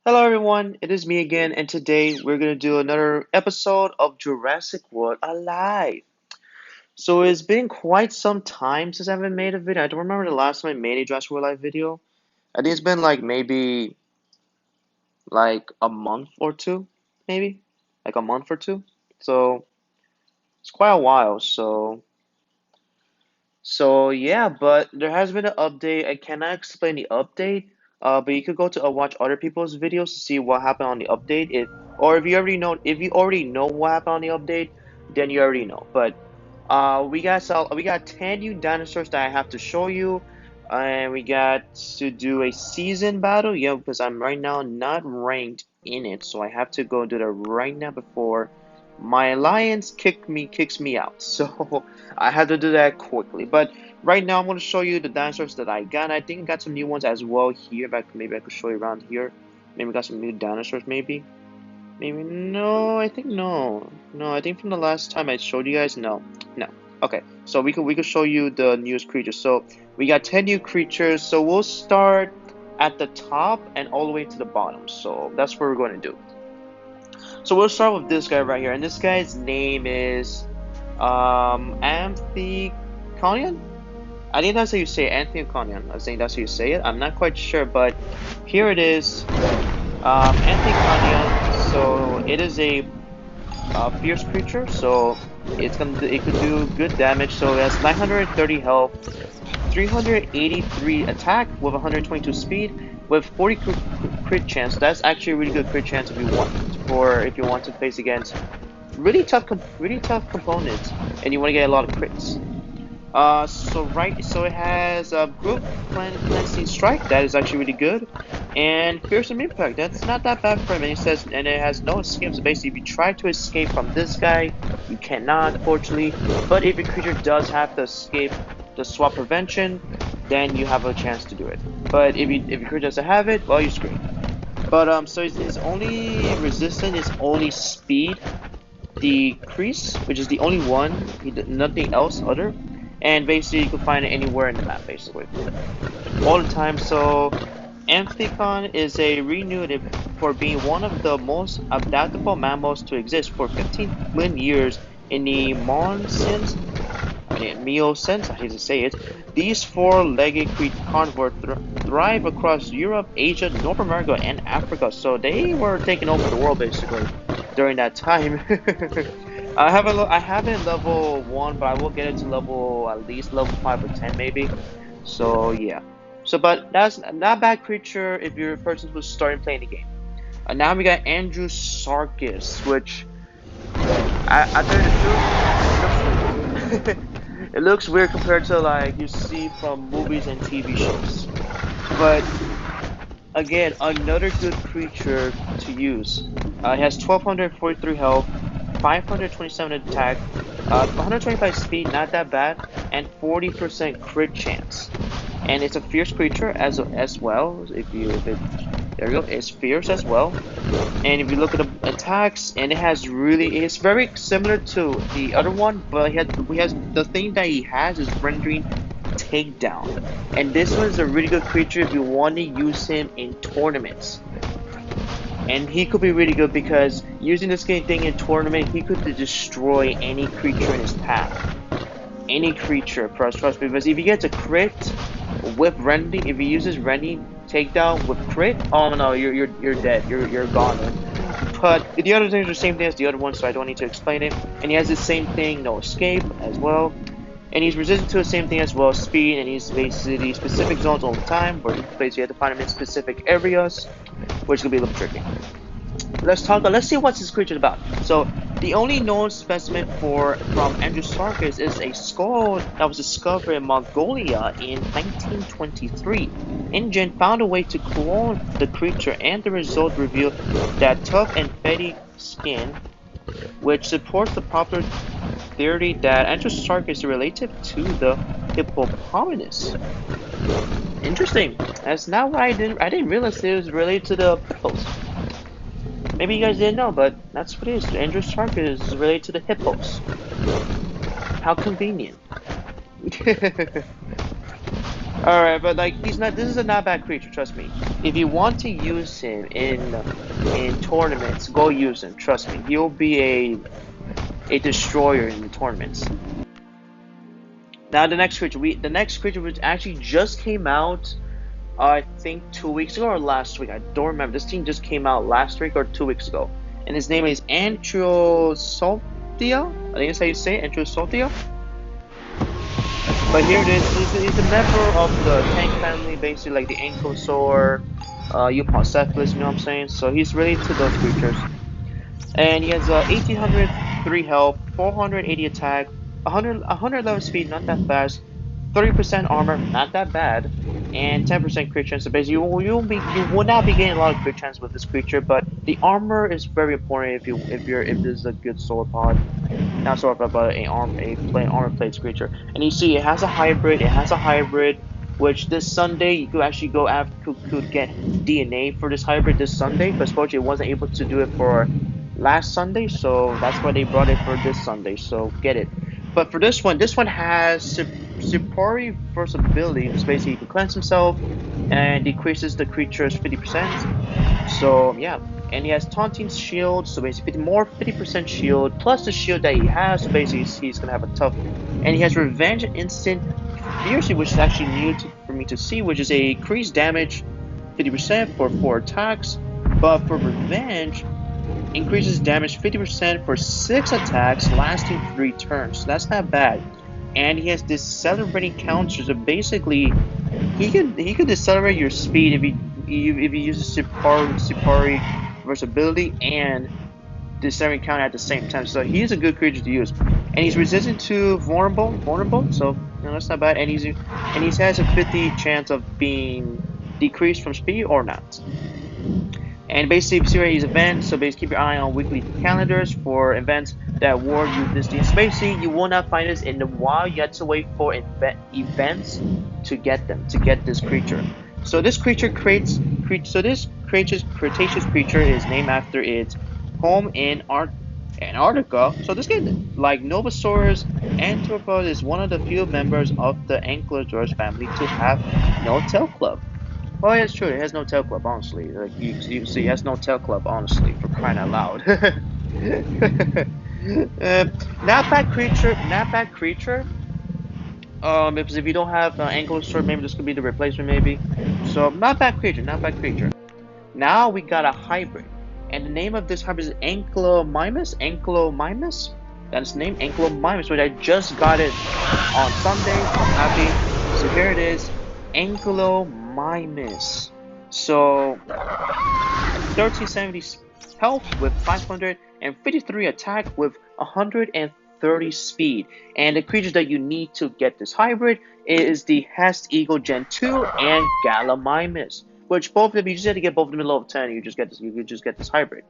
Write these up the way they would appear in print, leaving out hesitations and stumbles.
Hello everyone, it is me again, and today we're gonna do another episode of Jurassic World Alive. So it's been quite some time since I haven't made a video. I don't remember the last time I made a Jurassic World Alive video. I think it's been like maybe like a month or two, maybe like a month or two. So it's quite a while. So yeah, but there has been an update. I cannot explain the update, but you could go to watch other people's videos to see what happened on the update. Or if you already know what happened on the update, then you already know. But we got 10 new dinosaurs that I have to show you, and we got to do a season battle. Yeah, because I'm right now not ranked in it, so I have to go do that right now before my alliance kicks me out. So I had to do that quickly. But right now I'm going to show you the dinosaurs that I got. I think I got some new ones as well here. Maybe I could show you around here. Maybe I got some new dinosaurs. Maybe no. I think no. No, I think from the last time I showed you guys, no. No. Okay. So we could show you the newest creatures. So we got 10 new creatures. So we'll start at the top and all the way to the bottom. So that's what we're going to do. So we'll start with this guy right here, and this guy's name is Amphicon. I think that's how you say it, Anthony. I think that's how you say it. I'm not quite sure, but here it is. Anthony. So it is a fierce creature. So it could do good damage. So it has 930 health, 383 attack with 122 speed, with 40 crit chance. That's actually a really good crit chance if you want to face against really tough components, and you want to get a lot of crits. So it has a group cleansing strike that is actually really good, and fearsome impact. That's not that bad for him. And it has no escape. So basically, if you try to escape from this guy, you cannot, unfortunately. But if your creature does have the escape, the swap prevention, then you have a chance to do it. But if your creature doesn't have it, well, you're screwed. But so his only resistance is only speed decrease, which is the only one. Nothing else other. And basically, you can find it anywhere in the map, basically, all the time. So, Amphicon is a renewed for being one of the most adaptable mammals to exist for 15 million years in the Miocene. I hate to say it. These four-legged carnivores thrive across Europe, Asia, North America, and Africa. So they were taking over the world basically during that time. I haven't level 1, but I will get it to at least level 5 or 10 maybe. So yeah. But that's not a bad creature if you're a person who's starting playing the game. Now we got Antrio Saltia, which I tell you the truth, it looks weird compared to like you see from movies and TV shows. But again, another good creature to use. It has 1243 health, 527 attack, 125 speed, not that bad, and 40% crit chance. And it's a fierce creature as well. There you go, it's fierce as well. And if you look at the attacks, and it's very similar to the other one, but he has the thing that he has is rendering takedown. And this one is a really good creature if you want to use him in tournaments. And he could be really good because using this thing in tournament, he could destroy any creature in his path. Any creature, trust me, because if he gets a crit with rending, if he uses rending takedown with crit, oh no, you're dead, you're gone. But the other things are the same thing as the other one, so I don't need to explain it. And he has the same thing, no escape as well. And he's resistant to the same thing as well, speed, and he's basically specific zones all the time, where basically you have to find him in specific areas, which could be a little tricky. Let's see what this creature is about. So, the only known specimen from Antrio Saltia is a skull that was discovered in Mongolia in 1923. InGen found a way to clone the creature, and the result revealed that tough and fatty skin, which supports the popular theory that Antrio Saltia is related to the hippopotamus. Interesting. That's not why I didn't realize it was related to the hippos. Maybe you guys didn't know, but that's what it is. Antrio Saltia is related to the hippos. How convenient. Alright, but like he's not. This is a not bad creature. Trust me. If you want to use him in tournaments, go use him. Trust me. He'll be a destroyer in the tournaments. Now the next creature which actually just came out. I think 2 weeks ago or last week. I don't remember. This team just came out last week or 2 weeks ago, and his name is Antrio Saltia. I think that's how you say it, Antrio Saltia. But here it is. He's a member of the tank family, basically like the Ankylosaur, Eupocephalus, you know what I'm saying? So he's related to those creatures. And he has 1803 health, 480 attack, 111 speed, not that fast, 30% armor, not that bad, and 10% crit chance. So basically, you will not be getting a lot of crit chance with this creature, but the armor is very important if this is a good sword pod. Not sword pod, but a armor plates creature. And you see, it has a hybrid. It has a hybrid, which this Sunday you could actually go after could get DNA for this hybrid this Sunday, but unfortunately it wasn't able to do it for last Sunday, so that's why they brought it for this Sunday. So get it. But for this one has Superior Versatility, which basically he can cleanse himself and decreases the creature's 50%. So yeah, and he has Taunting Shield, so basically more 50% shield plus the shield that he has. So basically he's gonna have a tough. And he has Revenge Instant Fiercely, which is actually new for me to see, which is a increased damage 50% for 4 attacks, but for Revenge increases damage 50% for 6 attacks lasting 3 turns. So that's not bad. And he has Decelerating Counter, so basically he could decelerate your speed if he uses Superior Versatility and Decelerating Counter at the same time. So he's a good creature to use. And he's resistant to vulnerable, so that's not bad. And he has a 50 chance of being decreased from speed or not. And basically, series events, so basically keep your eye on weekly calendars for events that award you this thing. So basically, you will not find this in the wild. You have to wait for events to get them, to get this creature. So this creature this Cretaceous creature is named after its home in Antarctica. So this guy, like Novosaurus, Anthropod is one of the few members of the Ankylosaurus family to have no tail club. Well, yeah, it's true. It has no tail club, honestly. Like you see, it has no tail club, honestly, for crying out loud. Not bad creature. Not bad creature. Because if you don't have Ankylosaur, maybe this could be the replacement, maybe. So not bad creature. Not bad creature. Now we got a hybrid, and the name of this hybrid is Ankylomimus. Ankylomimus. That's the name, Ankylomimus. Which I just got it on Sunday. So I'm happy. So here it is, Ankylomimus. So 1370 health with 553 attack with 130 speed. And the creatures that you need to get this hybrid is the Hest Eagle Gen 2 and Gallimimus. Which both of them, you just have to get both of them in level 10, you just get this hybrid.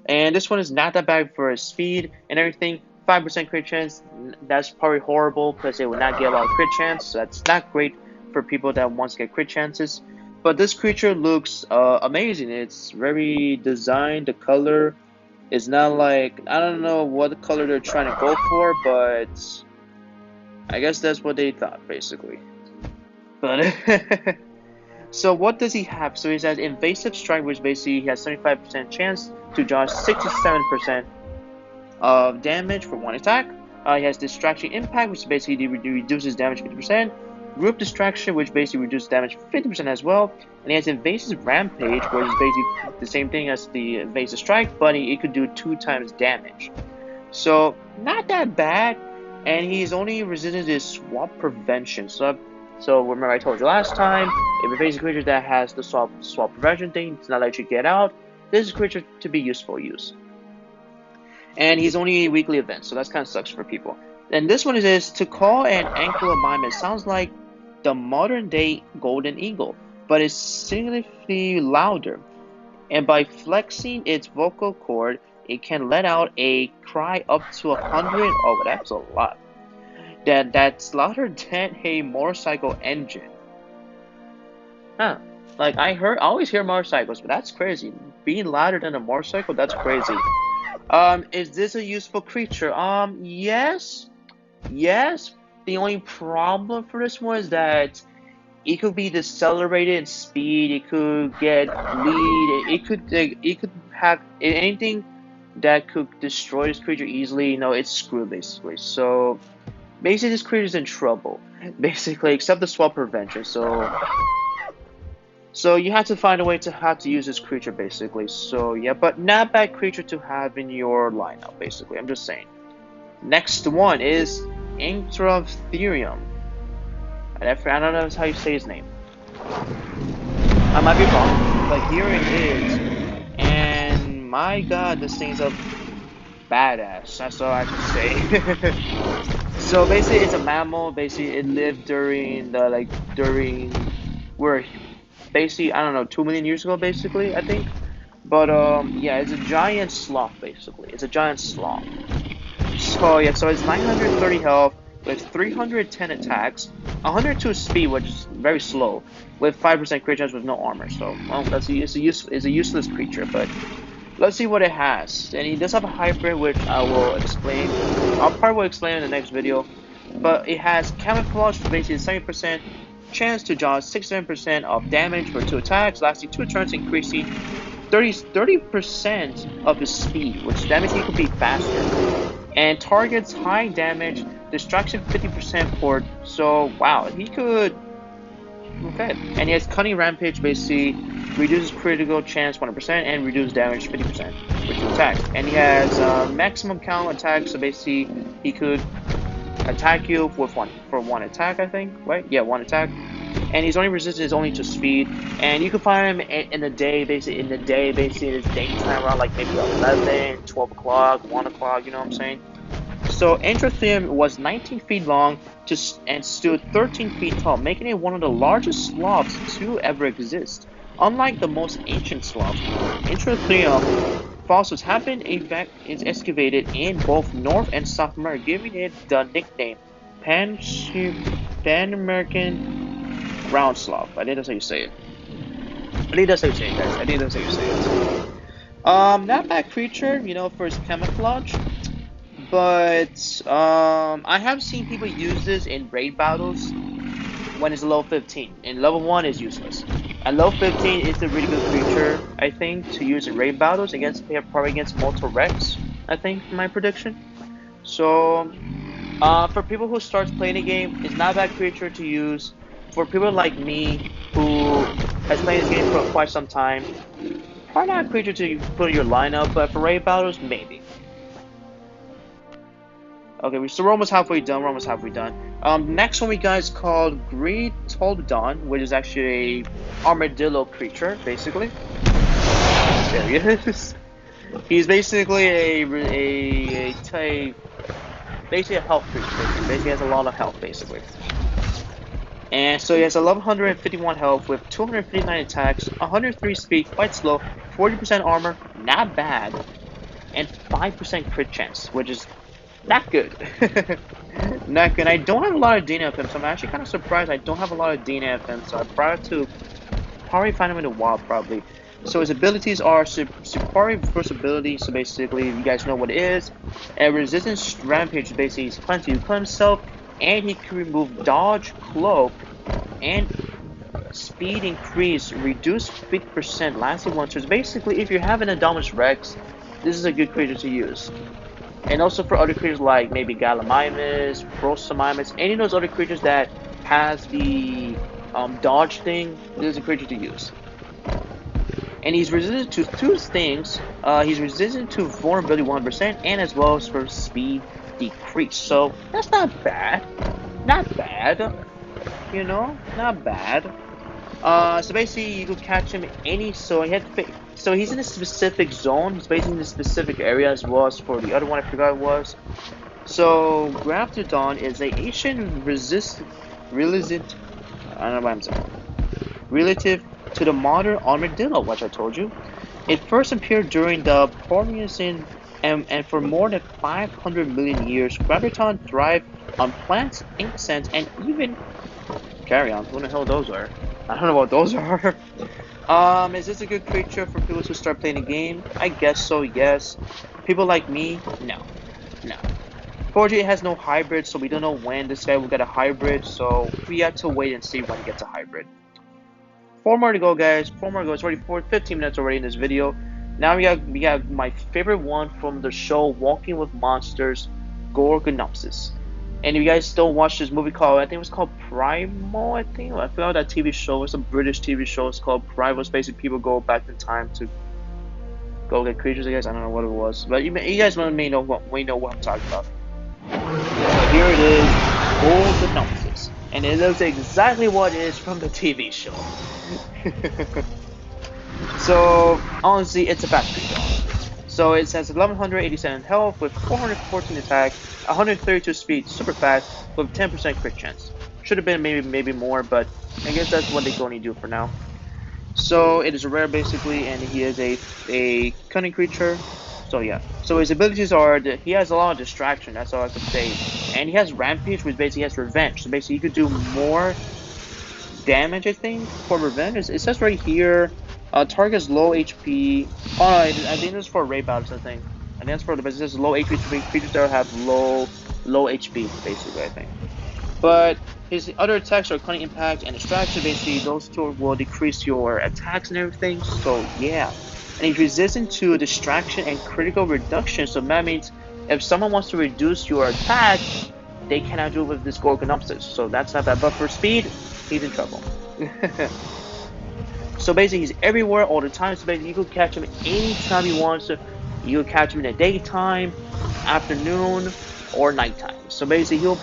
And this one is not that bad for its speed and everything. 5% crit chance, that's probably horrible because it will not get a lot of crit chance. So that's not great for people that wants to get crit chances. But this creature looks amazing. It's very designed. The color is not like, I don't know what color they're trying to go for, but I guess that's what they thought basically. But so what does he have? So he has Invasive Strike, which basically he has 75% chance to dodge 67% of damage for 1 attack. He has Distraction Impact, which basically reduces damage 50%. Group Distraction, which basically reduces damage 50% as well. And he has Invasive Rampage, which is basically the same thing as the Invasive Strike, but it could do 2 times damage. So not that bad. And he's only resistant to Swap Prevention. So remember I told you last time, if a basic creature that has the swap prevention thing does not let you get out, this is a creature to be useful use. And he's only a weekly event, so that kind of sucks for people. And this one is to call an Ankylomimus. Sounds like the modern day golden eagle, but it's significantly louder. And by flexing its vocal cord, it can let out a cry up to 100. Oh, that's a lot. That's louder than a motorcycle engine. Huh. Like I always hear motorcycles, but that's crazy. Being louder than a motorcycle, that's crazy. Is this a useful creature? Yes. Yes. The only problem for this one is that it could be decelerated in speed. It could get lead. It could have anything that could destroy this creature easily. You know, it's screwed basically. So basically, this creature's in trouble. Basically, except the swap prevention. So you have to find a way to how to use this creature basically. So yeah, but not bad creature to have in your lineup basically. I'm just saying. Next one is Antrio. I don't know how you say his name. I might be wrong, but here it is. And my god, this thing's a badass. That's all I can say. So basically, it's a mammal. Basically, it lived during where basically I don't know 2 million years ago. Basically, I think. But yeah, it's a giant sloth. Basically, it's a giant sloth. So yeah, so it's 930 health with 310 attacks, 102 speed, which is very slow, with 5% crit chance with no armor. So well, it's a useless creature, but let's see what it has. And he does have a hybrid, which I will explain. I'll probably explain in the next video. But it has camouflage, basically 70% chance to dodge 67% of damage for 2 attacks, lasting 2 turns, increasing 30% of the speed, which damage he could be faster. And targets high damage, distraction 50% for. So wow, he could. Okay, and he has cunning rampage, basically reduces critical chance 100% and reduces damage 50% with 2 attacks. And he has maximum count attacks, so basically he could attack you with one attack, I think, right? Yeah, 1 attack. And his only resistance is only to speed. And you can find him in the day, basically in his daytime around like maybe 11, 12 o'clock, 1 o'clock, you know what I'm saying? So Antrio was 19 feet long and stood 13 feet tall, making it one of the largest sloths to ever exist. Unlike the most ancient sloths, Antrio fossils have been excavated in both North and South America, giving it the nickname Pan-American ground sloth. I think that's how you say it. I think that's how you say it, guys. I think that's how you say it. Not bad creature, you know, for its camouflage. But I have seen people use this in raid battles when it's level 15. And level 1 is useless. At level 15, it's a really good creature, I think, to use in raid battles probably against Mortal Rex, I think, for my prediction. So, for people who starts playing the game, it's not a bad creature to use. For people like me, who has played this game for quite some time, probably not a creature to put in your lineup, but for raid battles, maybe. Okay, so we're almost halfway done. Next one we got is called Grettodon, which is actually a armadillo creature, basically. There he is. He's basically basically a health creature. Basically has a lot of health, basically. And so he has 1151 health with 259 attacks, 103 speed, quite slow, 40% armor, not bad, and 5% crit chance, which is not good. Not good. I don't have a lot of DNA of him, so I'm actually kind of surprised I don't have a lot of DNA of him, so I probably find him in the wild, probably. So his abilities are Superior Versatility, so basically, you guys know what it is. And Resistance Rampage, basically, he's plenty to kill himself, and he can remove Dodge, Cloak, and Speed Increase, reduce 50% lasting 1 turn. Basically, if you're having a Dominus Rex, this is a good creature to use. And also for other creatures like maybe Gallimimus, Brosimimus, any of those other creatures that has the dodge thing, this is a creature to use. And he's resistant to 2 things. He's resistant to vulnerability 100% and as well as for speed decrease. So that's not bad. Not bad. You know, not bad. So basically you could catch him so he's in a specific zone. He's basically in a specific area as well as for the other one I forgot it was. So Grettodon is a Asian relative to the modern armadillo, which I told you. It first appeared during the Permian and for more than 500 million years, Grettodon thrived on plants, insects, and even carrion. Who the hell those are? I don't know what those are. Is this a good creature for people to start playing the game? I guess so, yes. People like me? No. No. Fortunately, it has no hybrid, so we don't know when this guy will get a hybrid, so we have to wait and see when he gets a hybrid. 4 more to go, guys. 4 more to go. It's already 15 minutes already in this video. Now we got my favorite one from the show Walking with Monsters, Gorgonopsis. And if you guys still watch this movie called, I think it was called Primal, I think. I forgot that TV show. It's a British TV show. It's called Primal. It's basically people go back in time to go get creatures, I guess. I don't know what it was. But you guys may know what I'm talking about. So here it is, Gorgonopsis. And it looks exactly what it is from the TV show. So, honestly, it's a bad creature. So it has 1187 health with 414 attack, 132 speed, super fast, with 10% crit chance. Should have been maybe more, but I guess that's what they can only do for now. So it is rare basically, and he is a cunning creature. So yeah. So his abilities are that he has a lot of distraction. That's all I can say. And he has rampage, which basically has revenge. So basically, he could do more damage, I think, for revenge. It says right here. Target's low HP. Oh, no, I think this is for raid battles. I think that's for the business. Low HP creatures that have low HP, basically. I think. But his other attacks are cunning impact and distraction. Basically, those two will decrease your attacks and everything. So yeah, and he's resistant to distraction and critical reduction. So that means if someone wants to reduce your attack, they cannot do it with this Gorgonopsis. So that's not bad. But for speed, he's in trouble. So basically, he's everywhere all the time. So basically, you could catch him anytime you want. So you could catch him in the daytime, afternoon, or nighttime. So basically, he'll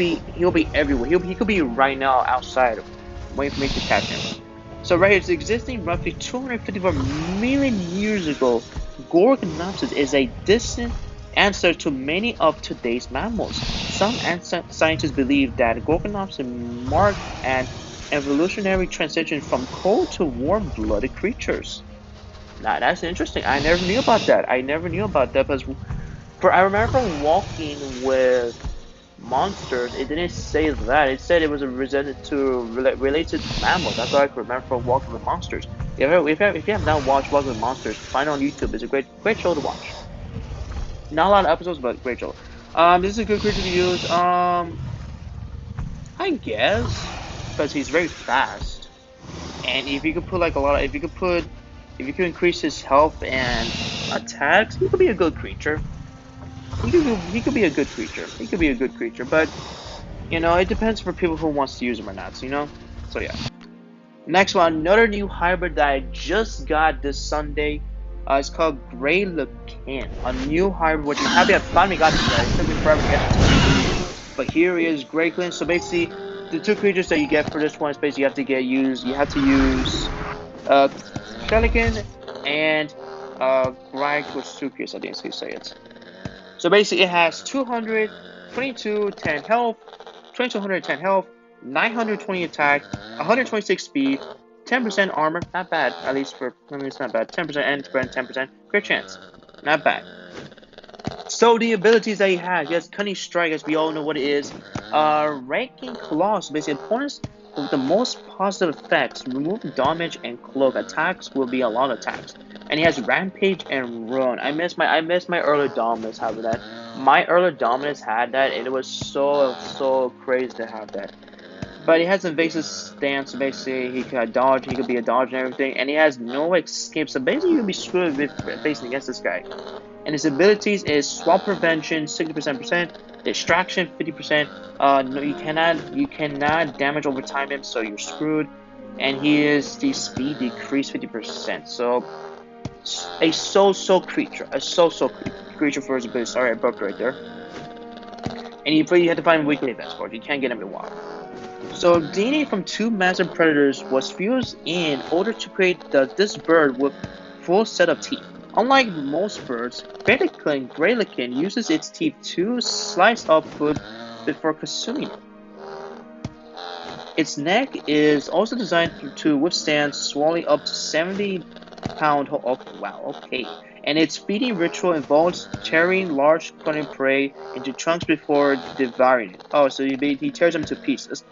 be everywhere. He could be right now outside, waiting for me to catch him. So right here, it's existing roughly 254 million years ago. Gorgonopsis is a distant ancestor to many of today's mammals. Some scientists believe that Gorgonopsis marked an evolutionary transition from cold to warm-blooded creatures. Now that's interesting. I never knew about that. Because I remember walking with monsters. It didn't say that. It said it was related to mammals. That's all I can remember from Walking with Monsters. If you have not watched Walking with Monsters, find it on YouTube. It's a great show to watch. Not a lot of episodes, but great show. This is a good creature to use. I guess. Because he's very fast, and if you could put like if you could increase his health and attacks, he could be a good creature. He could be a good creature. But you know, it depends for people who wants to use him or not. You know, so yeah. Next one, another new hybrid that I just got this Sunday. It's called Greylicking, a new hybrid which I'm happy I finally got this guy. It took me forever to get this. But here he is, Greylicking. So basically, the two creatures that you get for this one is basically you have to use Greylicking and Grettodon, I think you say it. So basically it has 210 health, 2210 health, 920 attack, 126 speed, 10% armor, not bad, at least it's not bad, 10% and 10% crit chance, not bad. So the abilities that he has Cunning Strike, as we all know what it is. Ranking Claws, basically opponents with the most positive effects, remove damage and cloak attacks will be a lot of attacks. And he has Rampage and Ruin. I miss my early Dominus having that. My early Dominus had that, and it was so crazy to have that. But he has Invasive Stance, so basically he could dodge, he could be a dodge and everything, and he has no escape, so basically you could be screwed with facing against this guy. And his abilities is Swap Prevention 60%, Distraction 50%. No, you cannot damage over time him, so you're screwed. And he is the speed decrease 50%. So a so creature for his ability. Sorry, I broke right there. And you have to find weekly events for it. You can't get him in a while. So DNA from two massive predators was fused in order to create this bird with full set of teeth. Unlike most birds, Greylicking uses its teeth to slice up food before consuming it. Its neck is also designed to withstand swallowing up to 70-pound. Oh, wow, okay. And its feeding ritual involves tearing large cunning prey into chunks before devouring it. Oh, so he tears them to pieces.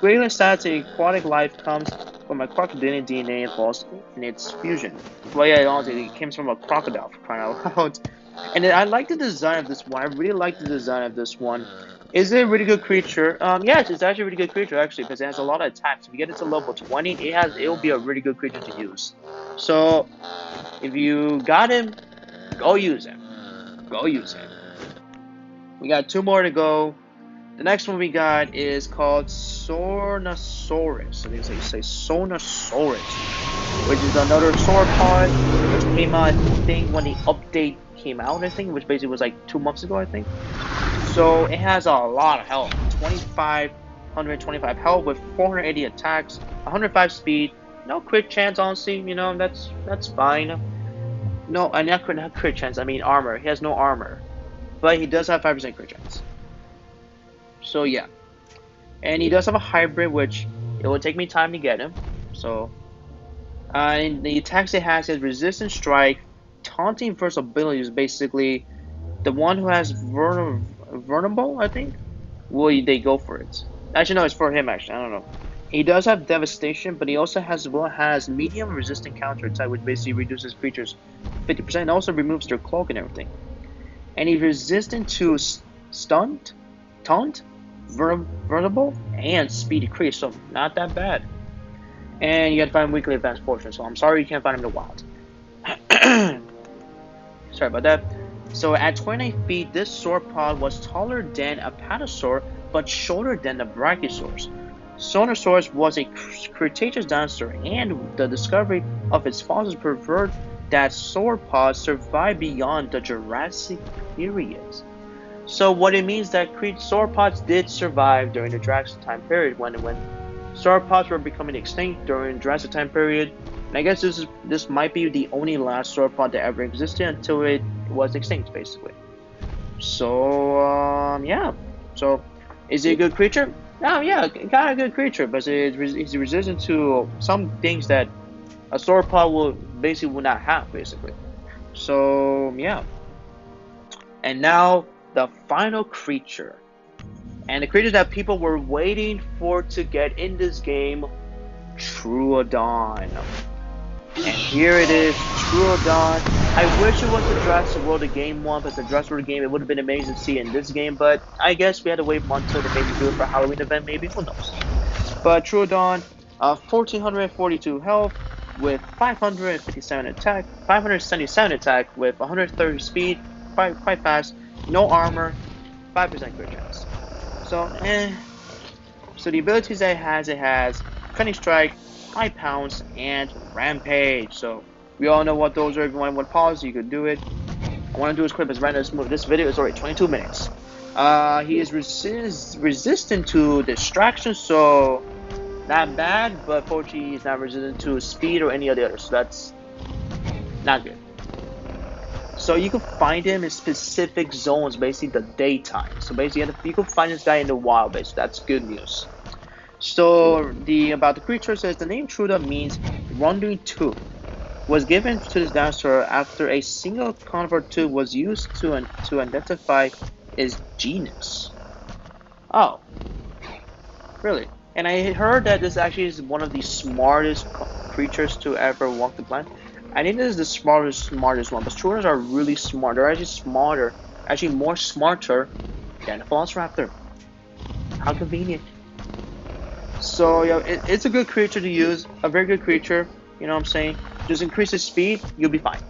Greylicking stats aquatic life comes from a crocodilian DNA involved in its fusion. Well, yeah, honestly, it came from a crocodile, for crying out loud. And I like the design of this one. I really like the design of this one. Is it a really good creature? Yes, it's actually a really good creature actually because it has a lot of attacks. If you get it to level 20, it will be a really good creature to use. So if you got him, go use him. Go use him. We got 2 more to go. The next one we got is called Sonosaurus. I think so you say Sonosaurus, which is another sauropod, which came out, I think, when the update came out, I think, which basically was like 2 months ago, I think. So it has a lot of health, 125 health with 480 attacks, 105 speed, no crit chance, honestly, you know, that's fine. No, not crit chance, I mean armor. He has no armor, but he does have 5% crit chance. So yeah. And he does have a hybrid, which it will take me time to get him. So, and the attacks it has is resistant strike, taunting first ability is basically the one who has vulnerable, I think. Will they go for it? Actually, no, it's for him. Actually, I don't know. He does have devastation, but he also has medium resistant counter attack, which basically reduces creatures 50% and also removes their cloak and everything. And he's resistant to stunt, taunt, vulnerable, and speed decrease, so not that bad. And you gotta find weekly advanced portion, so I'm sorry you can't find him in the wild. Sorry about that. So at 29 feet, this sauropod was taller than a patasaur, but shorter than the brachiosaurs. Sonosaurus was a Cretaceous dinosaur, and the discovery of its fossils proved that sauropods survived beyond the Jurassic period. So what it means that sauropods did survive during the Jurassic time period when sauropods were becoming extinct during the Jurassic time period. And I guess this might be the only last sauropod that ever existed until it was extinct, basically. So yeah. So is it a good creature? Oh yeah, kind of good creature, but it's resistant to some things that a sauropod will not have, basically. So yeah. And now the final creature, and the creature that people were waiting for to get in this game, Troodon. And here it is, Troodon. I wish it was the Jurassic World the game one, but the Jurassic World game, it would have been amazing to see it in this game, but I guess we had to wait until they maybe do it for Halloween event, maybe, who knows. But Troodon, 1442 health with 557 attack, 577 attack with 130 speed, quite fast, no armor, 5% crit chance. So, So the abilities that it has Cunning Strike, High Pounce, and Rampage. So we all know what those are. If you want to pause, you could do it. I want to do this quick as random smooth. This video is already 22 minutes. He is resistant to distraction, so not bad, but fortunately he's not resistant to speed or any of the others, so that's not good. So you can find him in specific zones, basically the daytime. So basically you can find this guy in the wild, basically. That's good news. So about the creature says the name Troodon means wandering tooth. Was given to this dinosaur after a single convert tooth was used to identify its genus. Oh, really? And I heard that this actually is one of the smartest creatures to ever walk the planet. I think this is the smartest one, but Troodons are really smart. They're actually more smarter than a Velociraptor. How convenient. So yeah, it's a good creature to use, a very good creature, you know what I'm saying? Just increase its speed, you'll be fine.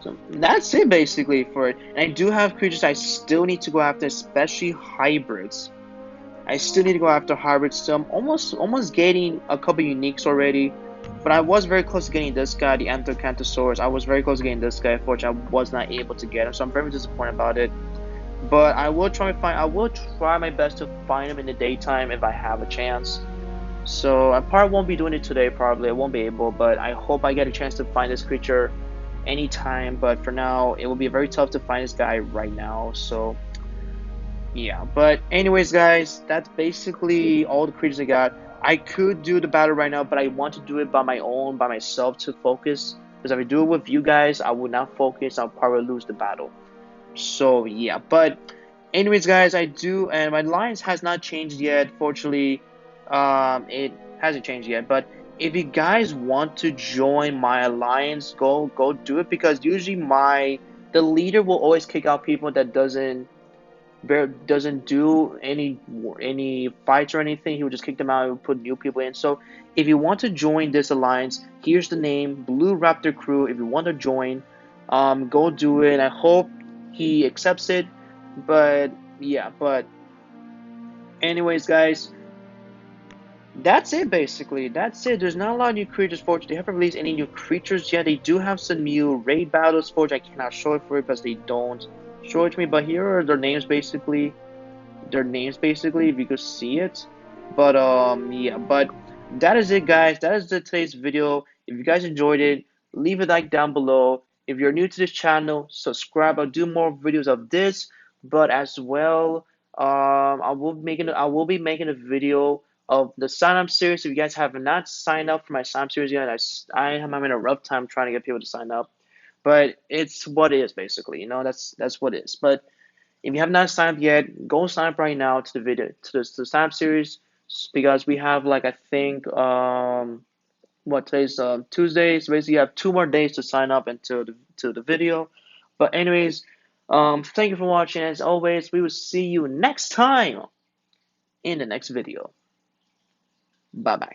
So that's it basically for it. And I do have creatures I still need to go after, especially hybrids. I still need to go after hybrids, so I'm almost getting a couple uniques already. But I was very close to getting this guy, the Ankylomimus. I was very close to getting this guy. Unfortunately, I was not able to get him, so I'm very disappointed about it. But I will try my best to find him in the daytime if I have a chance. So I probably won't be doing it today. Probably I won't be able, but I hope I get a chance to find this creature anytime. But for now, it will be very tough to find this guy right now. So yeah. But anyways, guys, that's basically all the creatures I got. I could do the battle right now, but I want to do it by myself to focus. Because if I do it with you guys, I will not focus. I'll probably lose the battle. So yeah, but anyways, guys, and my lines has not changed yet. Fortunately, it hasn't changed yet. But if you guys want to join my alliance, go do it, because usually the leader will always kick out people that doesn't do any fights or anything. He will just kick them out and put new people in. So if you want to join this alliance, here's the name, Blue Raptor Crew. If you want to join, go do it. I hope he accepts it. But yeah, but anyways, guys, that's it basically. That's it. There's not a lot of new creatures forged. They haven't released any new creatures yet. They do have some new raid battles forged. I cannot show it for it because they don't show it to me. But here are their names basically. If you could see it. But yeah, but that is it, guys. That is today's video. If you guys enjoyed it, leave a like down below. If you're new to this channel, subscribe. I'll do more videos of this, but as well, I will be making a video of the sign up series. If you guys have not signed up for my sign up series yet, I am having a rough time trying to get people to sign up, but it's what it is basically. That's what it is. But if you have not signed up yet, go sign up right now to the video to the sign up series, because we have, like, I think, what today's Tuesday, so basically you have 2 more days to sign up into the video. But anyways, thank you for watching. As always, we will see you next time in the next video. Bye bye.